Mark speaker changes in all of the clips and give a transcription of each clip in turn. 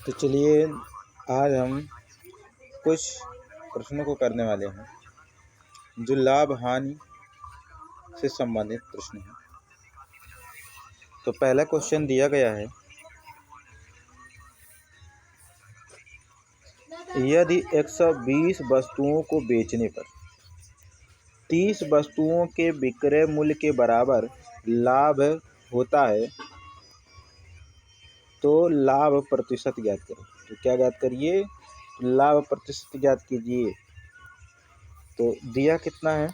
Speaker 1: तो चलिए आज हम कुछ प्रश्नों को करने वाले हैं जो लाभ हानि से संबंधित प्रश्न हैं। तो पहला क्वेश्चन दिया गया है, यदि 120 वस्तुओं को बेचने पर 30 वस्तुओं के विक्रय मूल्य के बराबर लाभ होता है तो लाभ प्रतिशत ज्ञात करें। तो क्या ज्ञात करिए? लाभ प्रतिशत ज्ञात कीजिए। तो दिया कितना है?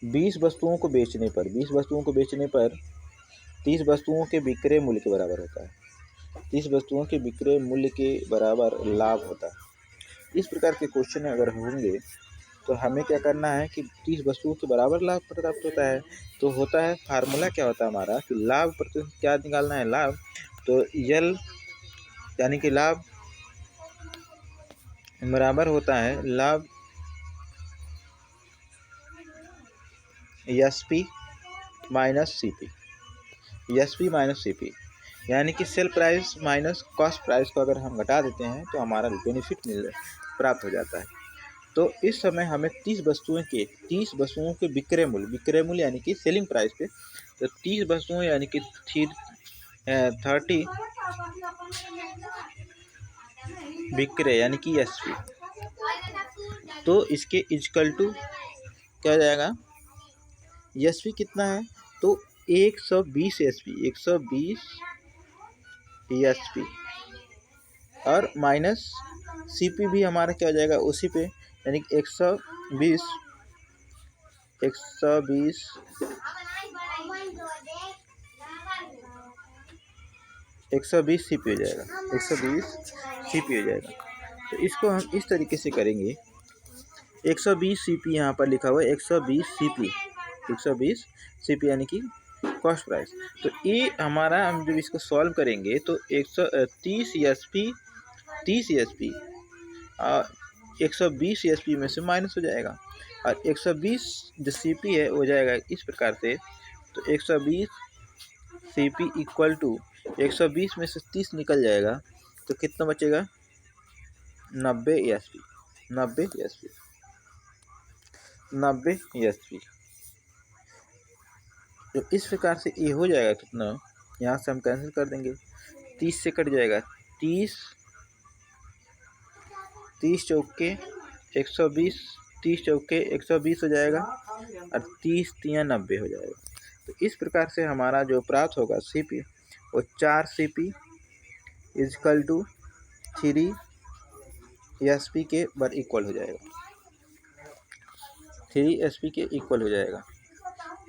Speaker 1: 20 वस्तुओं को बेचने पर 30 वस्तुओं के विक्रय मूल्य के बराबर होता है। 30 वस्तुओं के विक्रय मूल्य के बराबर लाभ होता है। इस प्रकार के क्वेश्चन अगर होंगे तो हमें क्या करना है कि 30 वस्तुओं के बराबर लाभ प्राप्त होता है। तो होता है, फार्मूला क्या होता है हमारा कि लाभ प्रतिशत क्या निकालना है, लाभ। तो यल यानी कि लाभ बराबर होता है लाभ एसपी माइनस सीपी, यानी कि sale price minus cost price को अगर हम घटा देते हैं तो हमारा बेनिफिट प्राप्त हो जाता है। तो इस समय हमें 30 वस्तुओं के विक्रय मूल्य यानी कि सेलिंग प्राइस पे, तो 30 वस्तुओं यानी कि 30 विक्रय यानी कि एसपी, तो इसके इक्वल टू क्या हो जाएगा? एसपी कितना है? तो 120 एसपी और माइनस सीपी भी हमारा क्या हो जाएगा उसी पे, यानी कि 120 सीपी हो जाएगा, 120 सीपी हो जाएगा। तो इसको हम इस तरीके से करेंगे, 120 सीपी यहाँ पर लिखा हुआ है, 120 सीपी यानी कि कॉस्ट प्राइस। तो ये हमारा, हम जब इसको सॉल्व करेंगे तो 130 एसपी 120 एसपी में से माइनस हो जाएगा और 120 जो सीपी है हो जाएगा इस प्रकार से। तो 120 सीपी इक्वल टू 120 में से 30 निकल जाएगा तो कितना बचेगा? 90 एसपी। तो इस प्रकार से ये हो जाएगा कितना, यहाँ से हम कैंसिल कर देंगे, 30 से कट जाएगा, 30 चौके 120, 30 चौके 120 हो जाएगा और 30 तिया 90 हो जाएगा। तो इस प्रकार से हमारा जो प्राप्त होगा सीपी वो 4 सीपी इजकल टू 3 एसपी के बर इक्वल हो जाएगा, 3 एसपी के इक्वल हो जाएगा।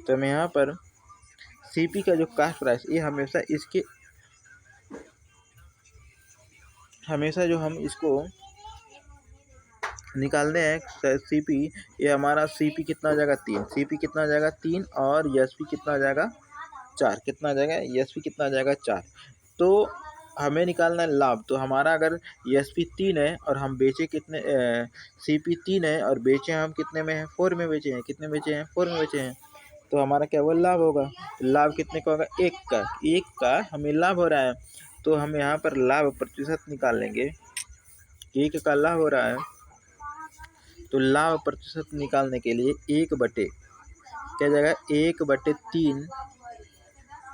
Speaker 1: तो मैं यहाँ पर सीपी का जो कास्ट प्राइस, ये हमेशा जो हम इसको निकालते हैं सीपी, ये हमारा सीपी कितना हो जाएगा? 3, सीपी कितना हो जाएगा? 3 और एसपी कितना हो जाएगा? 4। कितना हो जाएगा? एसपी कितना हो जाएगा? 4। तो हमें निकालना है लाभ। तो हमारा अगर एसपी 3 है और हम बेचे कितने, सीपी 3 है और बेचे हम कितने में है? 4 में बेचे हैं। कितने बेचे हैं? 4 में बेचे हैं। तो हमारा क्या हुआ? लाभ होगा। लाभ कितने का होगा? 1 का हमें लाभ हो रहा है। तो हम यहाँ पर लाभ प्रतिशत निकाल लेंगे, 1 का लाभ हो रहा है। तो लाभ प्रतिशत निकालने के लिए 1/, क्या जाएगा?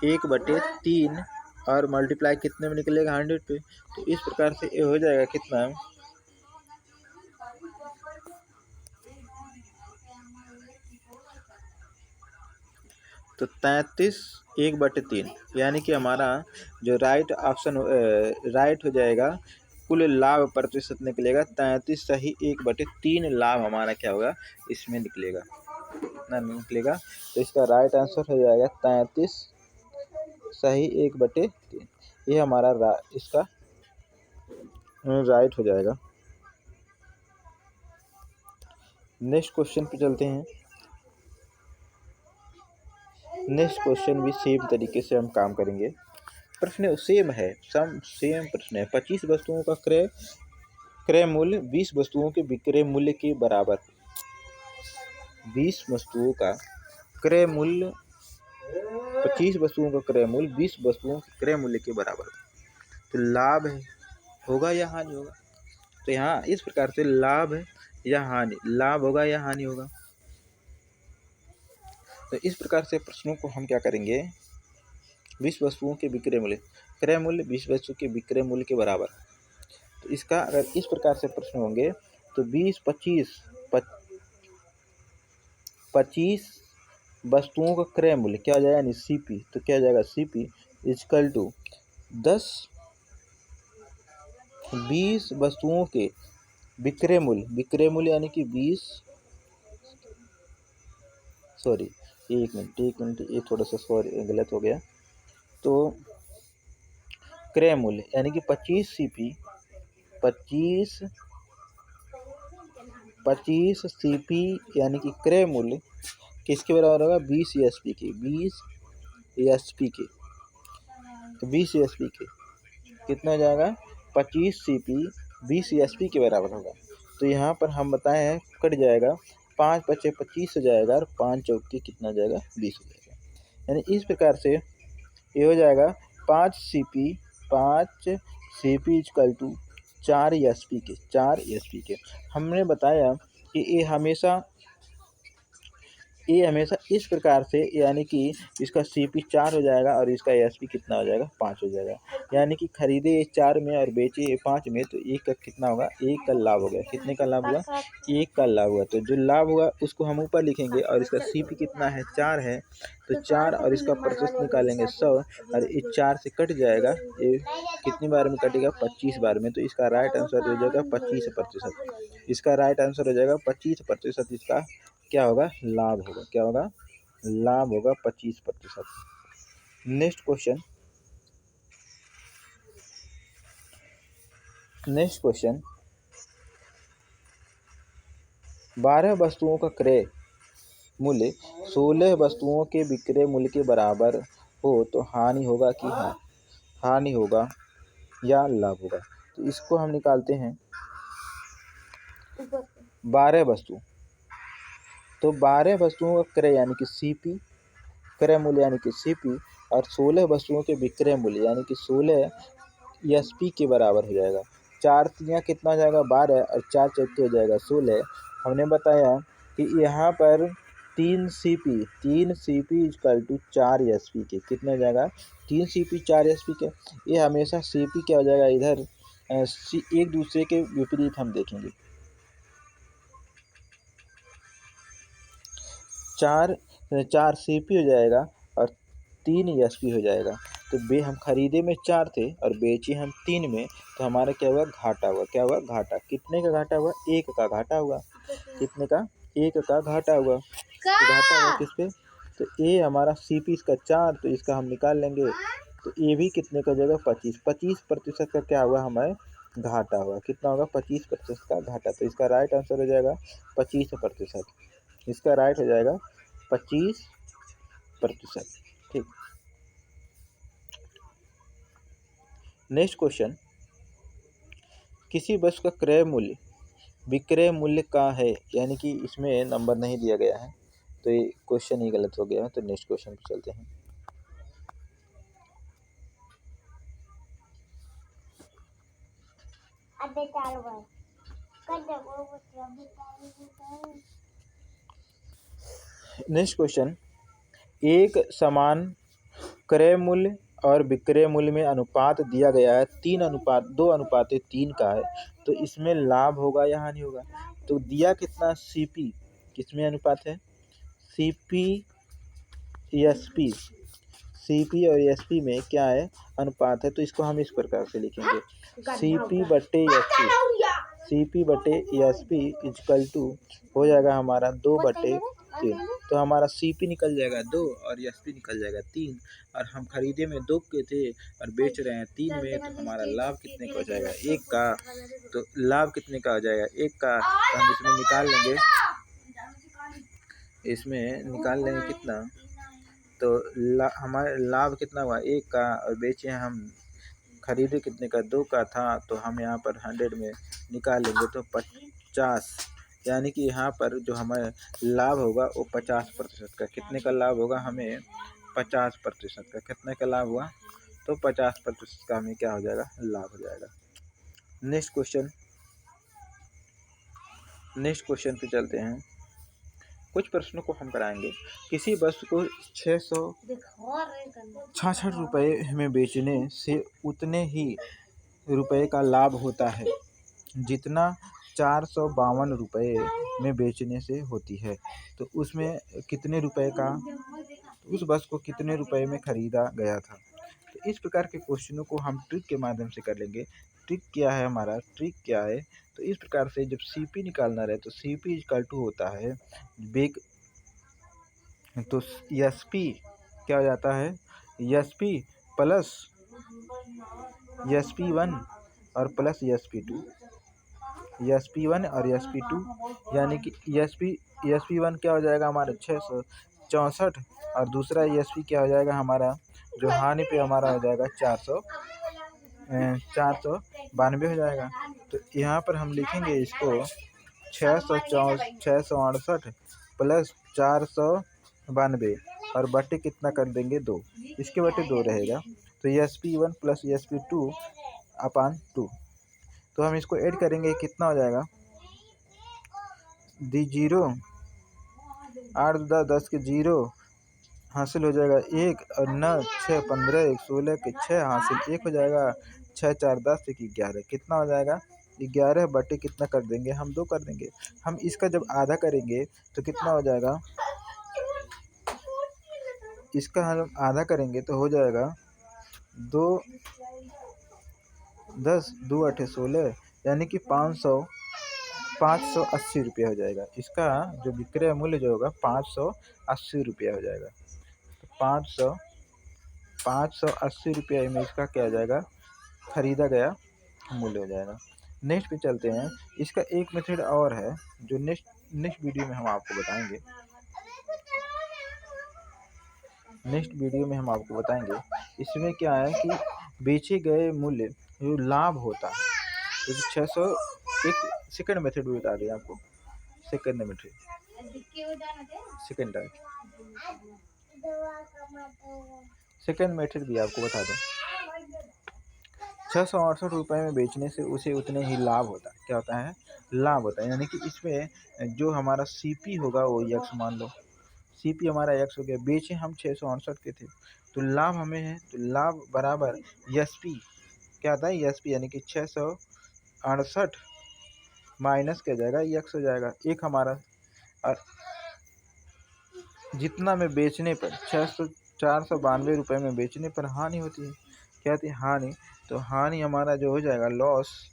Speaker 1: 1/3 और मल्टीप्लाई कितने में निकलेगा? 100 पे। तो इस प्रकार से ये हो जाएगा कितना? तो 33 1/3, यानी कि हमारा जो राइट ऑप्शन राइट हो जाएगा, कुल लाभ प्रतिशत निकलेगा 33 सही 1/3 लाभ हमारा क्या होगा इसमें निकलेगा, ना निकलेगा। तो इसका राइट आंसर हो जाएगा 33 सही 1/3। ये हमारा इसका राइट हो जाएगा। नेक्स्ट क्वेश्चन पे चलते हैं। नेक्स्ट क्वेश्चन भी सेम तरीके से हम काम करेंगे। प्रश्न सेम प्रश्न है। 25 वस्तुओं का क्रय मूल्य 20 वस्तुओं के विक्रय मूल्य के बराबर। 20 वस्तुओं का क्रय मूल्य 25 वस्तुओं का क्रय मूल्य 20 वस्तुओं के क्रय मूल्य के बराबर। तो लाभ है होगा या हानि होगा। तो यहाँ इस प्रकार से लाभ है या हानि, लाभ होगा या हानि होगा। तो इस प्रकार से प्रश्नों को हम क्या करेंगे, 20 वस्तुओं के विक्रय मूल्य, क्रय मूल्य 20 वस्तु के विक्रय मूल्य के बराबर। तो इसका अगर इस प्रकार से प्रश्न होंगे तो 20 25 वस्तुओं का क्रय मूल्य क्या हो जाएगा, यानी सीपी। तो क्या हो जाएगा, सीपी इजकल टू 10 20 वस्तुओं के विक्रय मूल्य यानी कि 20, सॉरी एक मिनट ये थोड़ा सा सॉरी गलत हो गया। तो क्रय मूल्य यानी कि 25 सीपी 25 सीपी यानी कि क्रय मूल्य किसके बराबर होगा, 20 एसपी के। 20 एसपी के, तो 20 एसपी के कितना हो जाएगा, 25 सीपी 20 एसपी के बराबर होगा। तो यहाँ पर हम बताए हैं कट जाएगा, 5 बचे 25 हो जाएगा और 5 चौके कितना हो जाएगा, 20 हो जाएगा। यानी इस प्रकार से ये हो जाएगा 5 सीपी इजकल टू 4 एसपी के। हमने बताया कि ये हमेशा इस प्रकार से, यानी कि इसका सीपी 4 हो जाएगा और इसका एसपी कितना हो जाएगा, 5 हो जाएगा। यानी कि खरीदे 4 में और बेचे 5 में, तो एक का कितना होगा, 1 का लाभ हो गया। कितने का लाभ हुआ, 1 का लाभ हुआ। तो जो लाभ हुआ उसको हम ऊपर लिखेंगे और इसका सीपी कितना है, 4 है, तो 4 और इसका प्रतिशत निकालेंगे 100 और इस 4 से कट जाएगा, ये कितनी बार में कटेगा, 25 बार में। तो इसका राइट आंसर हो जाएगा 25%। इसका राइट आंसर हो जाएगा 25%। इसका क्या होगा, लाभ होगा। क्या होगा, लाभ होगा 25%। नेक्स्ट क्वेश्चन 12 वस्तुओं का क्रय मूल्य 16 वस्तुओं के विक्रय मूल्य के बराबर हो तो हानि होगा कि हानि होगा या लाभ होगा। तो इसको हम निकालते हैं 12 वस्तु, तो 12 वस्तुओं का क्रय यानी कि सीपी, क्रय मूल्य यानी कि सीपी, और 16 वस्तुओं के विक्रय मूल्य यानी कि 16 एसपी के बराबर हो जाएगा। 4 तियाँ कितना हो जाएगा, 12 और 4 चौके हो जाएगा 16। हमने बताया कि यहाँ पर 3 सीपी इजकल टू 4 एसपी के कितना हो जाएगा, 3 सीपी 4 एसपी के। ये हमेशा सीपी क्या हो जाएगा, इधर एक दूसरे के विपरीत हम देखेंगे। 4 सीपी हो जाएगा और 3 एसपी हो जाएगा। तो हम खरीदे में 4 थे और बेचे हम 3 में, तो हमारा क्या हुआ, घाटा हुआ। क्या हुआ, घाटा। कितने का घाटा हुआ, 1 का घाटा हुआ। कितने का, 1 का घाटा हुआ। घाटा हुआ किस पे, तो ये हमारा सीपी इसका 4, तो इसका हम निकाल लेंगे। तो ये भी कितने का हो जाएगा, 25% का क्या हुआ, हमें घाटा हुआ। कितना होगा, 25% का घाटा। तो इसका राइट आंसर हो जाएगा 25%। इसका राइट हो जाएगा 25%। ठीक। नेक्स्ट क्वेश्चन, किसी वस्तु का क्रय मूल्य विक्रय मूल्य का है, यानी कि इसमें नंबर नहीं दिया गया है, तो ये क्वेश्चन ही गलत हो गया है। तो नेक्स्ट क्वेश्चन पर चलते हैं। नेक्स्ट क्वेश्चन, एक समान क्रय मूल्य और विक्रय मूल्य में अनुपात दिया गया है 2:3 का है, तो इसमें लाभ होगा या हानि होगा। तो दिया कितना, सीपी किसमें अनुपात है, सीपी और एसपी में क्या है, अनुपात है। तो इसको हम इस प्रकार से लिखेंगे, सीपी बटे एसपी इजकल टू हो जाएगा हमारा 2/3। तो हमारा सीपी निकल जाएगा 2 और एसपी निकल जाएगा 3, और हम खरीदे में 2 के थे और बेच रहे हैं 3 में, तो हमारा लाभ कितने का हो जाएगा, 1 का। तो लाभ कितने का हो जाएगा, 1 का। तो हम इसमें निकाल लेंगे, कितना, तो हमारे लाभ कितना हुआ, 1 का, और बेचे हम खरीदे कितने का, 2 का था। तो हम यहाँ पर 100 में निकाल लेंगे तो 50, यानी कि यहाँ पर जो हमें लाभ होगा वो 50% का। कितने का लाभ होगा हमें, 50% का। कितने का लाभ हुआ, तो 50% का हमें क्या हो जाएगा, लाभ हो जाएगा। नेक्स्ट क्वेश्चन पे चलते हैं। कुछ प्रश्नों को हम कराएंगे। किसी वस्तु को 666 रुपये में बेचने से उतने ही रुपये का लाभ होता है जितना 452 रुपये में बेचने से होती है। तो उसमें कितने रुपए का, उस वस्तु को कितने रुपए में खरीदा गया था। तो इस प्रकार के क्वेश्चनों को हम ट्रिक के माध्यम से कर लेंगे। ट्रिक क्या है, हमारा ट्रिक क्या है, तो इस प्रकार से जब सीपी निकालना रहे तो सीपी इक्वल टू होता है बेग, तो एसपी क्या हो जाता है, एसपी प्लस SP1 और प्लस SP2, SP1 और SP2 यानी कि SP1 क्या हो जाएगा हमारा 664 और दूसरा SP क्या हो जाएगा हमारा, जो हानि पे हमारा हो जाएगा 492 हो जाएगा। तो यहाँ पर हम लिखेंगे इसको 668 प्लस 492 और बटे कितना कर देंगे 2, इसके बटे 2 रहेगा। तो SP1 प्लस SP2 अपान 2। तो हम इसको ऐड करेंगे, कितना हो जाएगा, दी जीरो 8 10 के जीरो हासिल हो जाएगा 1 और 9 6 15 1 16 के 6 हासिल 1 हो जाएगा। 6 4 10 1 11 कितना हो जाएगा, 11 बटे कितना कर देंगे हम, 2 कर देंगे। हम इसका जब आधा करेंगे तो कितना हो जाएगा, इसका हम आधा करेंगे तो हो जाएगा 2 10 2 8 16 यानी कि 580 रुपया हो जाएगा। इसका जो विक्रय मूल्य जो होगा 580 रुपया हो जाएगा। तो 580 रुपये में इसका क्या हो जाएगा, खरीदा गया मूल्य हो जाएगा। नेक्स्ट पे चलते हैं। इसका एक मेथड और है जो नेक्स्ट वीडियो में हम आपको बताएंगे। इसमें क्या है कि बेचे गए मूल्य जो लाभ होता है, तो 600 एक सेकंड मेथड भी बता दें आपको। सेकंड मेथड भी आपको बता दें। 668 रुपये में बेचने से उसे उतने ही लाभ होता है। क्या होता है, लाभ होता है। यानी कि इसमें जो हमारा सीपी होगा वो x, मान लो सीपी हमारा x हो गया, बेचे हम 668 के थे, तो लाभ हमें है, तो लाभ बराबर एसपी क्या आता है, एसपी यानी कि 668 माइनस क्या जाएगा, x हो जाएगा। एक हमारा और जितना में बेचने पर 492 रुपये में बेचने पर हानि होती है। क्या होती है, हानि। तो हानि हमारा जो हो जाएगा लॉस,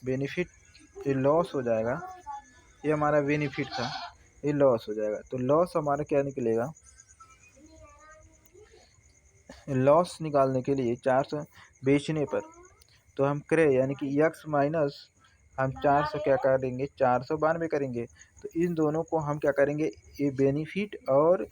Speaker 1: बेनिफिट ये लॉस हो जाएगा, ये हमारा बेनिफिट था, ये लॉस हो जाएगा। तो लॉस हमारा क्या निकलेगा, लॉस निकालने के लिए 400 बेचने पर तो हम क्रय यानी कि x माइनस हम 400 क्या करेंगे, 492 करेंगे। तो इन दोनों को हम क्या करेंगे, ये बेनिफिट और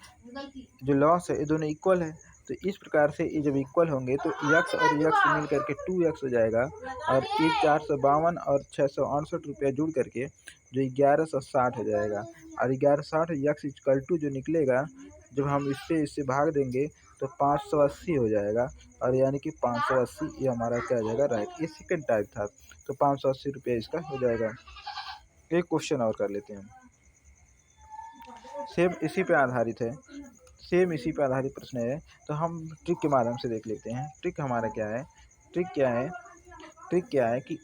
Speaker 1: जो लॉस है ये दोनों इक्वल है। तो इस प्रकार से ये जब इक्वल होंगे तो x और x मिल करके 2x हो जाएगा और ये 452 और 668 रुपया जुड़ करके जो 1160 हो जाएगा। और 1160 x इक्वल टू जो निकलेगा, जब हम इससे भाग देंगे तो 580 हो जाएगा। और यानी कि 580 ये हमारा क्या हो जाएगा, राइट। ये सेकंड टाइप था, तो 580 रुपया इसका हो जाएगा। एक क्वेश्चन और कर लेते हैं, सेम इसी पे आधारित प्रश्न है। तो हम ट्रिक के माध्यम से देख लेते हैं। ट्रिक हमारा क्या है, ट्रिक क्या है कि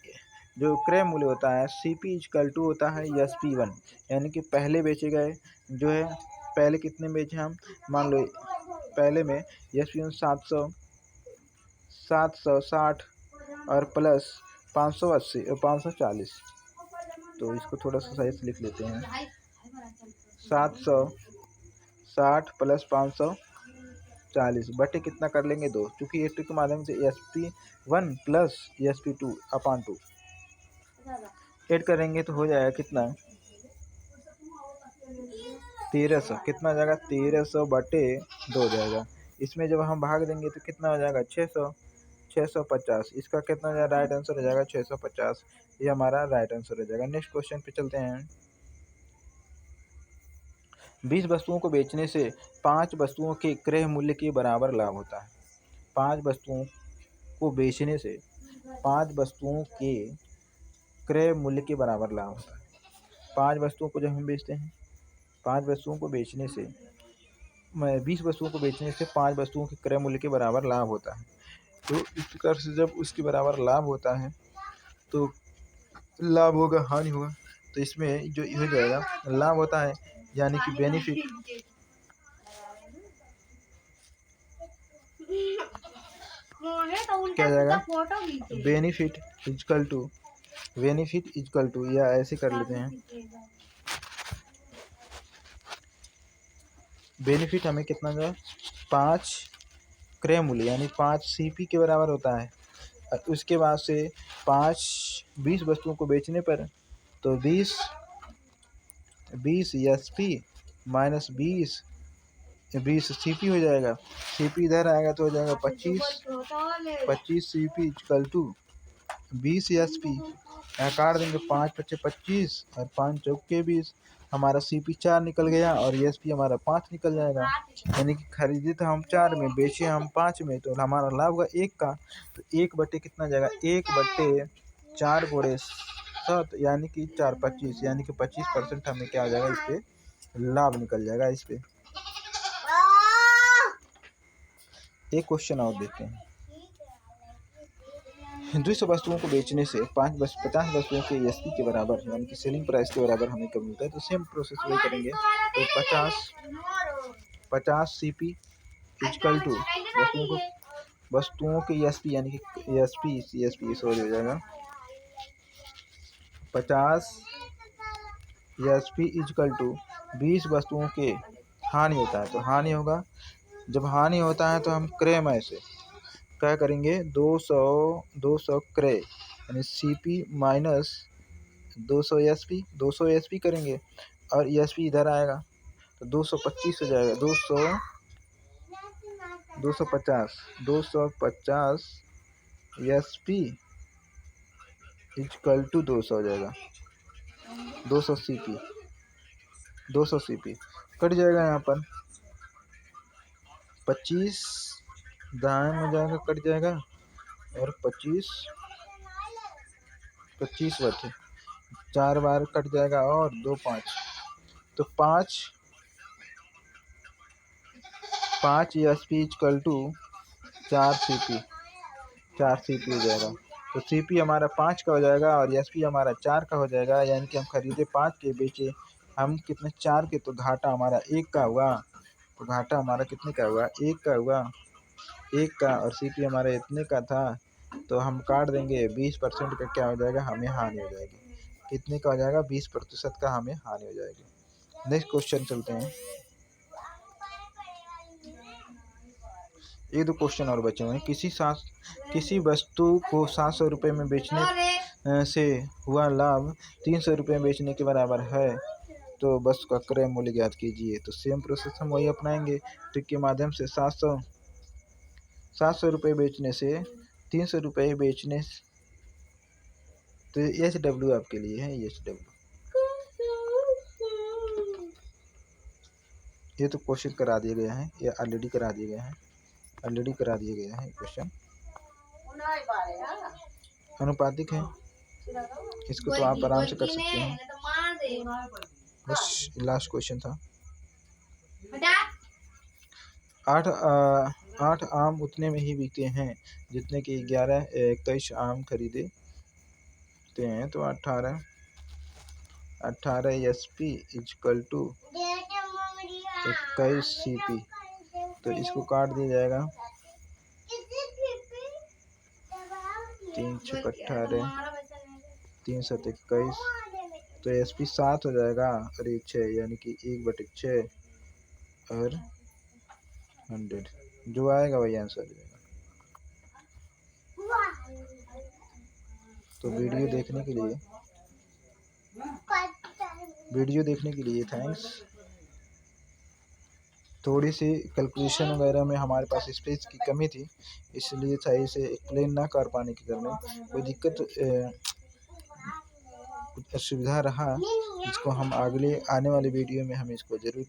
Speaker 1: जो क्रय मूल्य होता है CP इक्वल टू होता है SP1, यानी कि पहले बेचे गए जो है, पहले कितने बेचे हम, मान लो पहले में SP1 760 और प्लस 580 और 540। तो इसको थोड़ा सा सही से लिख लेते हैं, 760 प्लस 540 बटे कितना कर लेंगे 2, क्योंकि ये ट्रिक के माध्यम से SP1 प्लस SP2 अपान 2 ऐड करेंगे तो हो जाएगा कितना, 1300। कितना हो जाएगा, 1300 बटे 2 हो जाएगा। इसमें जब हम भाग देंगे तो कितना हो जाएगा, 650। इसका कितना हो जाएगा, राइट आंसर हो जाएगा 650। ये हमारा राइट आंसर हो जाएगा। नेक्स्ट क्वेश्चन पे चलते हैं। 20 वस्तुओं को बेचने से 5 वस्तुओं के क्रय मूल्य के बराबर लाभ होता है। 5 वस्तुओं को बेचने से 5 वस्तुओं के क्रय मूल्य के बराबर लाभ होता है। 5 वस्तुओं को जब हम बेचते हैं, 5 वस्तुओं को बेचने से 20 वस्तुओं को बेचने से 5 वस्तुओं के क्रय मूल्य के बराबर लाभ होता है। तो इस प्रकार से जब उसके बराबर लाभ होता है तो लाभ होगा, हानि होगा। तो इसमें जो हो जाएगा लाभ होता है, यानी कि बेनिफिट क्या जाएगा, बेनिफिट इजकल टू या ऐसे कर लेते हैं, बेनिफिट हमें कितना जाए 5 क्रय मूल्य यानी 5 सीपी के बराबर होता है। और उसके बाद से 20 वस्तुओं को बेचने पर तो 20 एसपी माइनस 20 सीपी हो जाएगा। सीपी इधर आएगा तो हो जाएगा 25 सीपी इक्वल टू 20 एसपी। यहाँ काट देंगे, 5 × 25 और 5 × 20, हमारा सीपी 4 निकल गया और एसपी हमारा 5 निकल जाएगा। यानी कि खरीदे तो हम 4 में, बेचे हम 5 में, तो हमारा लाभ होगा 1 का। तो 1 बटे कितना जाएगा, 1 बटे 4 × 7 यानी कि 4 25, यानी कि 25% हमें क्या आ जाएगा, इस पे लाभ निकल जाएगा। इस पे एक क्वेश्चन और देखते हैं। 200 वस्तुओं को बेचने से 50 वस्तुओं के एसपी के बराबर यानी कि सेलिंग प्राइस के बराबर हमें कब मिलता है। तो सेम प्रोसेस वही करेंगे। तो 50 सीपी इक्वल टू वस्तुओं के एसपी यानी कि एसपी सॉरी हो जाएगा 50 एसपी इक्वल टू 20 वस्तुओं के हानि होता है। तो हानि होगा, जब हानि होता है तो हम क्रय में से क्या करेंगे, 200 क्रय यानी सीपी माइनस 200 एसपी करेंगे और एसपी इधर आएगा तो 225 हो जाएगा। 250 एसपी इक्वल टू 200 हो जाएगा। 200 सीपी कट जाएगा, यहाँ पर 25 दाएं में जाएगा, कट जाएगा और 25 बचे 4 बार कट जाएगा और 2 5, तो 5 एसपी इक्वल टू 4 सीपी हो जाएगा। तो सीपी हमारा 5 का हो जाएगा और एसपी हमारा 4 का हो जाएगा। यानी कि हम खरीदे 5 के, बेचे हम कितने 4 के, तो घाटा हमारा 1 का हुआ। तो घाटा हमारा कितने का हुआ, 1 का हुआ, 1 का, और सीपी हमारा इतने का था। तो हम काट देंगे, 20% का क्या हो जाएगा, हमें हानि हो जाएगी। कितने का हो जाएगा, 20% का हमें हानि हो जाएगी। नेक्स्ट क्वेश्चन चलते हैं। एक 2 क्वेश्चन और बचे हुए हैं। किसी वस्तु को 700 रुपये में बेचने से हुआ लाभ 300 रुपये में बेचने के बराबर है, तो वस्तु का क्रय मूल्य ज्ञात कीजिए। तो सेम प्रोसेस हम वही अपनाएंगे, ट्रिक के माध्यम से। 700 रुपये बेचने से 300 रुपये बेचने, तो HW आपके लिए है, HW। ये तो क्वेश्चन करा दिया गया है, ये ऑलरेडी करा दिया गया है, क्वेश्चन अनुपातिक है, इसको तो आप आराम से कर सकते हैं। बस लास्ट क्वेश्चन था। 8 आम उतने में ही बिकते हैं जितने कि 21 आम खरीदे हैं। तो 18 एसपी इक्वल टू 21 सीपी। तो इसको काट दिया जाएगा, 3 × 18 3 × 7 21, तो एसपी 7 हो जाएगा और ये 6, यानी कि 1/6 और 100 जो आएगा वही आंसर हो जाएगा। तो वीडियो देखने के लिए थैंक्स। थोड़ी सी कैलकुलेशन वगैरह में हमारे पास स्पेस की कमी थी, इसलिए सही से एक्सप्लेन ना कर पाने के कारण कोई दिक्कत कुछ असुविधा रहा, इसको हम अगले आने वाले वीडियो में हम इसको ज़रूर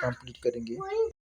Speaker 1: कंप्लीट करेंगे।